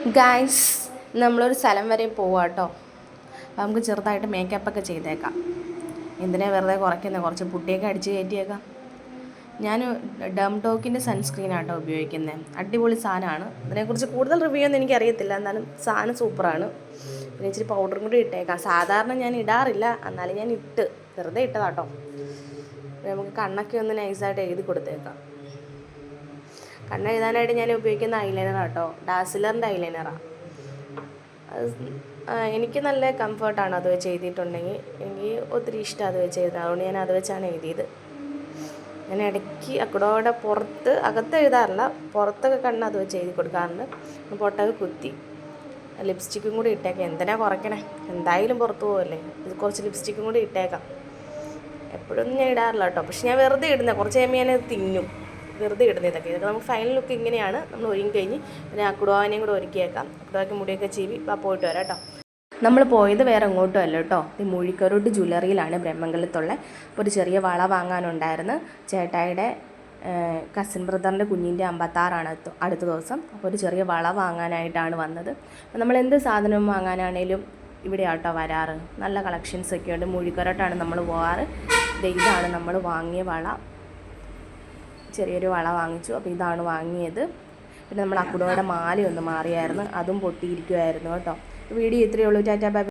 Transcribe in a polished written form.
Guys, നമ്മളൊരു സ്ഥലം വരെ പോവാം കേട്ടോ. അപ്പോൾ നമുക്ക് ചെറുതായിട്ട് മേക്കപ്പൊക്കെ ചെയ്തേക്കാം. എന്തിനാ വെറുതെ കുറയ്ക്കുന്നത്, കുറച്ച് പുട്ടിയൊക്കെ അടിച്ച് കയറ്റിയേക്കാം. ഞാൻ ഡംടോക്കിൻ്റെ സൺസ്ക്രീനാട്ടോ ഉപയോഗിക്കുന്നത്. അടിപൊളി സാധനമാണ്. ഇതിനെക്കുറിച്ച് കൂടുതൽ റിവ്യൂ ഒന്നും എനിക്കറിയത്തില്ല, എന്നാലും സാധനം സൂപ്പറാണ്. പിന്നെ ഇച്ചിരി പൗഡറും കൂടി ഇട്ടേക്കാം. സാധാരണ ഞാൻ ഇടാറില്ല, എന്നാലും ഞാൻ വെറുതെ ഇട്ടതാട്ടോ. നമുക്ക് കണ്ണൊക്കെ ഒന്ന് നൈസായിട്ട് എഴുതി കൊടുത്തേക്കാം. കണ്ണ് എഴുതാനായിട്ട് ഞാൻ ഉപയോഗിക്കുന്ന ഐലൈനറാണ് കേട്ടോ, ഡാസിലറിൻ്റെ ഐലൈനറാണ്. എനിക്ക് നല്ല കംഫർട്ടാണ് അത് വെച്ച് എഴുതിയിട്ടുണ്ടെങ്കിൽ. എനിക്ക് ഒത്തിരി ഇഷ്ടം അത് വെച്ച് എഴുതാൻ, അതുകൊണ്ട് ഞാൻ അത് വെച്ചാണ് എഴുതിയത്. ഞാൻ ഇടയ്ക്ക് അക്കടോടെ അകത്ത് എഴുതാറില്ല, പുറത്തൊക്കെ കണ്ണ് അത് വെച്ച് എഴുതി കൊടുക്കാറുണ്ട്. പൊട്ടൊക്കെ കുത്തി ലിപ്സ്റ്റിക്കും കൂടി ഇട്ടേക്കാം. എന്തിനാ കുറയ്ക്കണേ, എന്തായാലും പുറത്ത് പോവല്ലേ, ഇത് കുറച്ച് ലിപ്സ്റ്റിക്കും കൂടി ഇട്ടേക്കാം. എപ്പോഴൊന്നും ഞാൻ ഇടാറില്ല കേട്ടോ, പക്ഷെ ഞാൻ വെറുതെ ഇടുന്നത്. കുറച്ച് കഴിയുമ്പോൾ ഞാനത് തിന്നും, വെറുതെ ഇടുന്നതൊക്കെ. ഇതൊക്കെ നമുക്ക് ഫൈനൽ ലുക്ക് ഇങ്ങനെയാണ്. നമ്മൾ ഒരുങ്ങി കഴിഞ്ഞ് പിന്നെ അക്കുടുവാനെയും കൂടെ ഒരുക്കിയേക്കാം. അക്കുടുവാക്ക് മുടിയൊക്കെ ചീവി പോയിട്ട് വരാം കേട്ടോ. നമ്മൾ പോയത് വേറെ എങ്ങോട്ടും അല്ല കേട്ടോ, ഈ മൂഴിക്കരോട്ട് ജ്വല്ലറിയിലാണ്, ബ്രഹ്മംഗലത്തുള്ള. അപ്പോൾ ഒരു ചെറിയ വള വാങ്ങാനുണ്ടായിരുന്നു. ചേട്ടായിയുടെ കസിൻ ബ്രദറിൻ്റെ കുഞ്ഞിൻ്റെ 56 അടുത്ത ദിവസം. അപ്പോൾ ഒരു ചെറിയ വള വാങ്ങാനായിട്ടാണ് വന്നത്. അപ്പോൾ നമ്മൾ എന്ത് സാധനം വാങ്ങാനാണേലും ഇവിടെ ആട്ടോ വരാറ്. നല്ല കളക്ഷൻസൊക്കെ ഉണ്ട്. മൂഴിക്കരോട്ടാണ് നമ്മൾ പോകാറ്. ഇതാണ് നമ്മൾ വാങ്ങിയ വള. ചെറിയൊരു വള വാങ്ങിച്ചു. അപ്പോൾ ഇതാണ് വാങ്ങിയത്. പിന്നെ നമ്മൾ അക്കുടോയുടെ മാലയൊന്ന് മാറിയായിരുന്നു, അതും പൊട്ടിയിരിക്കുമായിരുന്നു കേട്ടോ. വീഡിയോ ഇത്രയേ ഉള്ളൂ. Tata bye.